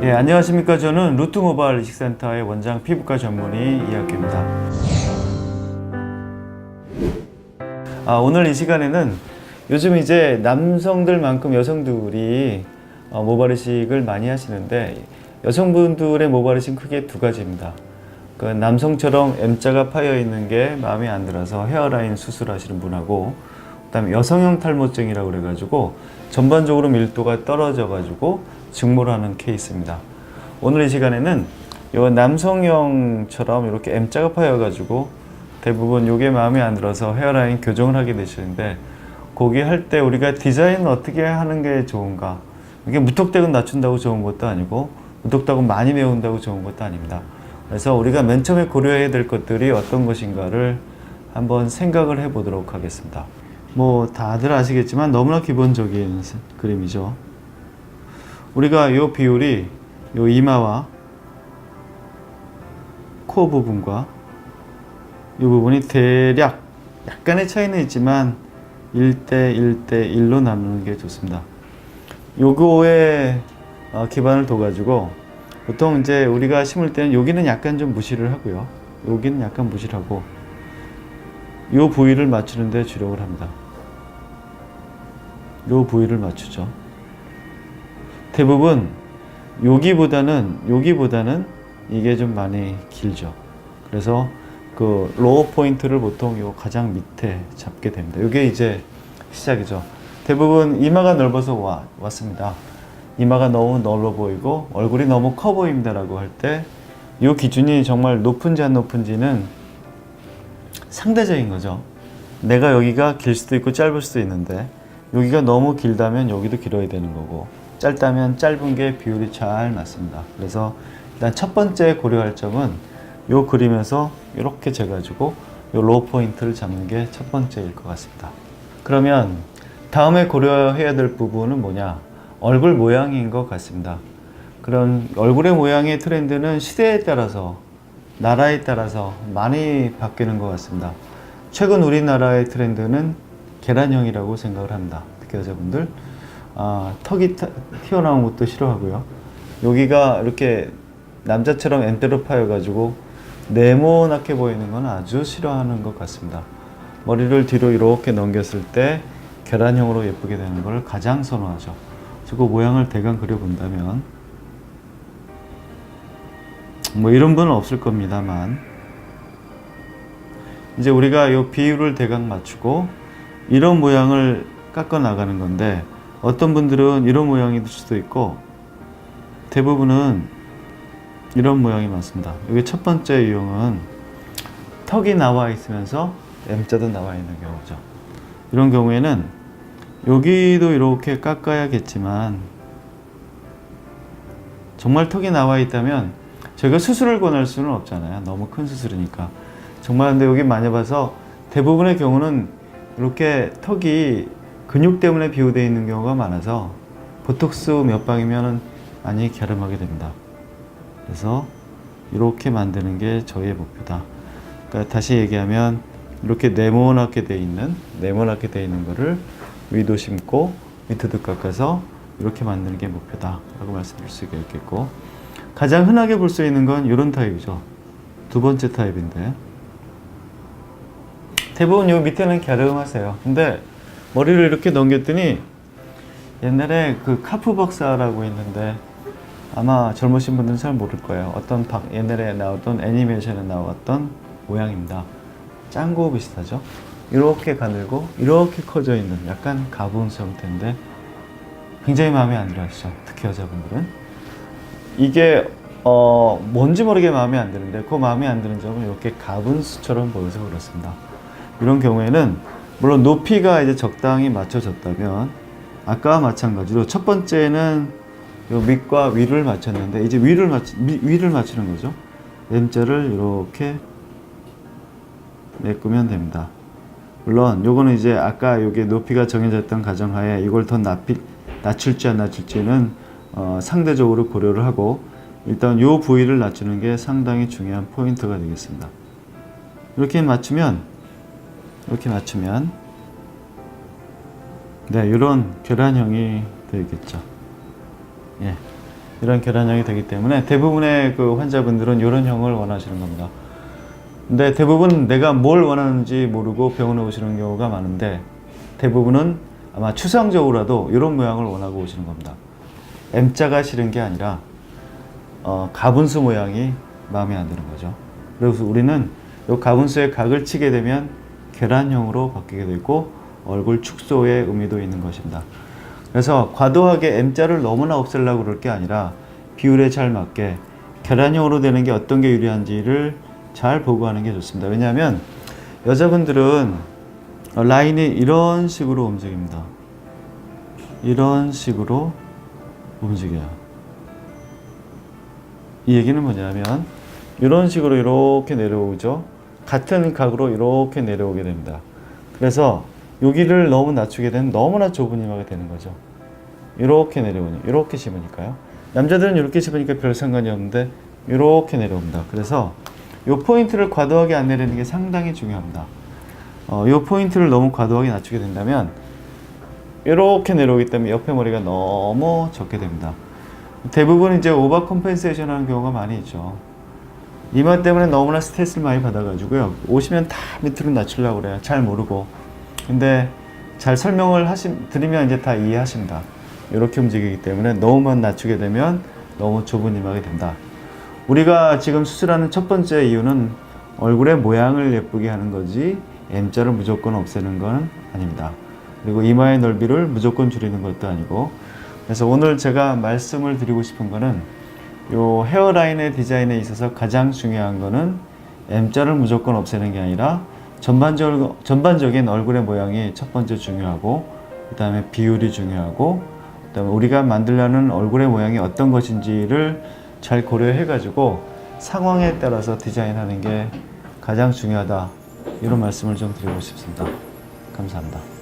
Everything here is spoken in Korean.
예, 안녕하십니까. 저는 루트모바일 이식센터의 원장 피부과 전문의 이학규입니다. 오늘 이 시간에는 요즘 이제 남성들만큼 여성들이 모발 이식을 많이 하시는데 여성분들의 모발 이식은 크게 두 가지입니다. 그 남성처럼 M자가 파여 있는 게 마음에 안 들어서 헤어라인 수술하시는 분하고, 그다음에 여성형 탈모증이라고 그래가지고 전반적으로 밀도가 떨어져가지고 증모를 하는 케이스입니다. 오늘 이 시간에는 요 남성형처럼 이렇게 M자가 파여가지고 대부분 요게 마음에 안 들어서 헤어라인 교정을 하게 되시는데, 거기 할 때 우리가 디자인 어떻게 하는 게 좋은가, 이게 무턱대고 낮춘다고 좋은 것도 아니고 무턱대고 많이 메운다고 좋은 것도 아닙니다. 그래서 우리가 맨 처음에 고려해야 될 것들이 어떤 것인가를 한번 생각을 해 보도록 하겠습니다. 뭐 다들 아시겠지만 너무나 기본적인 그림이죠. 우리가 이 비율이 이 이마와 코 부분과 이 부분이 대략 약간의 차이는 있지만 1대 1대 1로 나누는 게 좋습니다. 요거에 기반을 둬가지고 보통 이제 우리가 심을 때는 여기는 약간 좀 무시를 하고요, 여기는 약간 무시를 하고 요 부위를 맞추는 데 주력을 합니다. 요 부위를 맞추죠. 대부분 여기보다는 이게 좀 많이 길죠. 그래서 그 로어 포인트를 보통 요 가장 밑에 잡게 됩니다. 이게 이제 시작이죠. 대부분 이마가 넓어서 왔습니다. 이마가 너무 넓어 보이고 얼굴이 너무 커 보입니다 라고 할 때 이 기준이 정말 높은지 안 높은지는 상대적인 거죠. 내가 여기가 길 수도 있고 짧을 수도 있는데, 여기가 너무 길다면 여기도 길어야 되는 거고, 짧다면 짧은 게 비율이 잘 맞습니다. 그래서 일단 첫 번째 고려할 점은 요 그림에서 이렇게 재가지고 요 로우 포인트를 잡는 게 첫 번째일 것 같습니다. 그러면 다음에 고려해야 될 부분은 뭐냐? 얼굴 모양인 것 같습니다. 그런 얼굴의 모양의 트렌드는 시대에 따라서, 나라에 따라서 많이 바뀌는 것 같습니다. 최근 우리나라의 트렌드는 계란형이라고 생각을 합니다. 특히 여자분들 턱이 튀어나온 것도 싫어하고요, 여기가 이렇게 남자처럼 M자로 파여가지고 네모나게 보이는 건 아주 싫어하는 것 같습니다. 머리를 뒤로 이렇게 넘겼을 때 계란형으로 예쁘게 되는 걸 가장 선호하죠. 그 모양을 대강 그려본다면 뭐 이런 분은 없을 겁니다만, 이제 우리가 이 비율을 대강 맞추고 이런 모양을 깎아 나가는 건데, 어떤 분들은 이런 모양이 될 수도 있고 대부분은 이런 모양이 많습니다. 여기 첫 번째 유형은 턱이 나와 있으면서 M자도 나와 있는 경우죠. 이런 경우에는 여기도 이렇게 깎아야겠지만, 정말 턱이 나와 있다면 저희가 수술을 권할 수는 없잖아요. 너무 큰 수술이니까. 정말 근데 여기 많이 봐서 대부분의 경우는 이렇게 턱이 근육 때문에 비호되어 있는 경우가 많아서 보톡스 몇 방이면 많이 갸름하게 됩니다. 그래서 이렇게 만드는 게 저희의 목표다. 그러니까 다시 얘기하면 이렇게 네모나게 되어 있는 거를 위도 심고 밑에도 깎아서 이렇게 만드는 게 목표다 라고 말씀드릴 수가 있겠고, 가장 흔하게 볼 수 있는 건 이런 타입이죠. 두 번째 타입인데 대부분 요 밑에는 갸름하세요. 근데 머리를 이렇게 넘겼더니 옛날에 그 카프 박사라고 있는데 아마 젊으신 분들은 잘 모를 거예요. 옛날에 나왔던 애니메이션에 나왔던 모양입니다. 짱구 비슷하죠? 이렇게 가늘고 이렇게 커져 있는 약간 가분수 형태인데 굉장히 마음에 안 들어 하시죠. 특히 여자분들은. 이게 뭔지 모르게 마음에 안 드는데, 그 마음에 안 드는 점은 이렇게 가분수처럼 보여서 그렇습니다. 이런 경우에는 물론 높이가 이제 적당히 맞춰졌다면, 아까와 마찬가지로 첫 번째는 요 밑과 위를 맞췄는데 이제 위를 맞추는 거죠. M자를 이렇게 메꾸면 됩니다. 물론 요거는 이제 아까 요게 높이가 정해졌던 가정하에 이걸 더 낮출지 안 낮출지는 상대적으로 고려를 하고, 일단 요 부위를 낮추는 게 상당히 중요한 포인트가 되겠습니다. 이렇게 맞추면 네, 이런 계란형이 되겠죠. 예. 이런 계란형이 되기 때문에 대부분의 그 환자분들은 이런 형을 원하시는 겁니다. 근데 대부분 내가 뭘 원하는지 모르고 병원에 오시는 경우가 많은데 대부분은 아마 추상적으로라도 이런 모양을 원하고 오시는 겁니다. M자가 싫은 게 아니라 가분수 모양이 마음에 안 드는 거죠. 그래서 우리는 이 가분수의 각을 치게 되면 계란형으로 바뀌게 되고 얼굴 축소의 의미도 있는 것입니다. 그래서 과도하게 M자를 너무나 없애려고 그럴 게 아니라 비율에 잘 맞게 계란형으로 되는 게 어떤 게 유리한지를 잘 보고 하는 게 좋습니다. 왜냐하면 여자분들은 라인이 이런 식으로 움직입니다. 이런 식으로 움직여요. 이 얘기는 뭐냐면 이런 식으로 이렇게 내려오죠. 같은 각으로 이렇게 내려오게 됩니다. 그래서 여기를 너무 낮추게 되면 너무나 좁은 이마가 되는 거죠. 이렇게 내려오니 이렇게 씹으니까요. 남자들은 이렇게 씹으니까 별 상관이 없는데 이렇게 내려옵니다. 그래서 이 포인트를 과도하게 안 내리는 게 상당히 중요합니다. 이 포인트를 너무 과도하게 낮추게 된다면 이렇게 내려오기 때문에 옆에 머리가 너무 적게 됩니다. 대부분 이제 오버 컴펜세이션 하는 경우가 많이 있죠. 이마 때문에 너무나 스트레스를 많이 받아가지고요. 오시면 다 밑으로 낮추려고 그래요. 잘 모르고. 근데 잘 설명을 드리면 이제 다 이해하십니다. 이렇게 움직이기 때문에 너무만 낮추게 되면 너무 좁은 이마가 된다. 우리가 지금 수술하는 첫 번째 이유는 얼굴의 모양을 예쁘게 하는 거지 M자를 무조건 없애는 건 아닙니다. 그리고 이마의 넓이를 무조건 줄이는 것도 아니고, 그래서 오늘 제가 말씀을 드리고 싶은 거는 요 헤어라인의 디자인에 있어서 가장 중요한 거는 M자를 무조건 없애는 게 아니라 전반적인 얼굴의 모양이 첫 번째 중요하고, 그 다음에 비율이 중요하고, 그 다음에 우리가 만들려는 얼굴의 모양이 어떤 것인지를 잘 고려해 가지고 상황에 따라서 디자인하는 게 가장 중요하다, 이런 말씀을 좀 드리고 싶습니다. 감사합니다.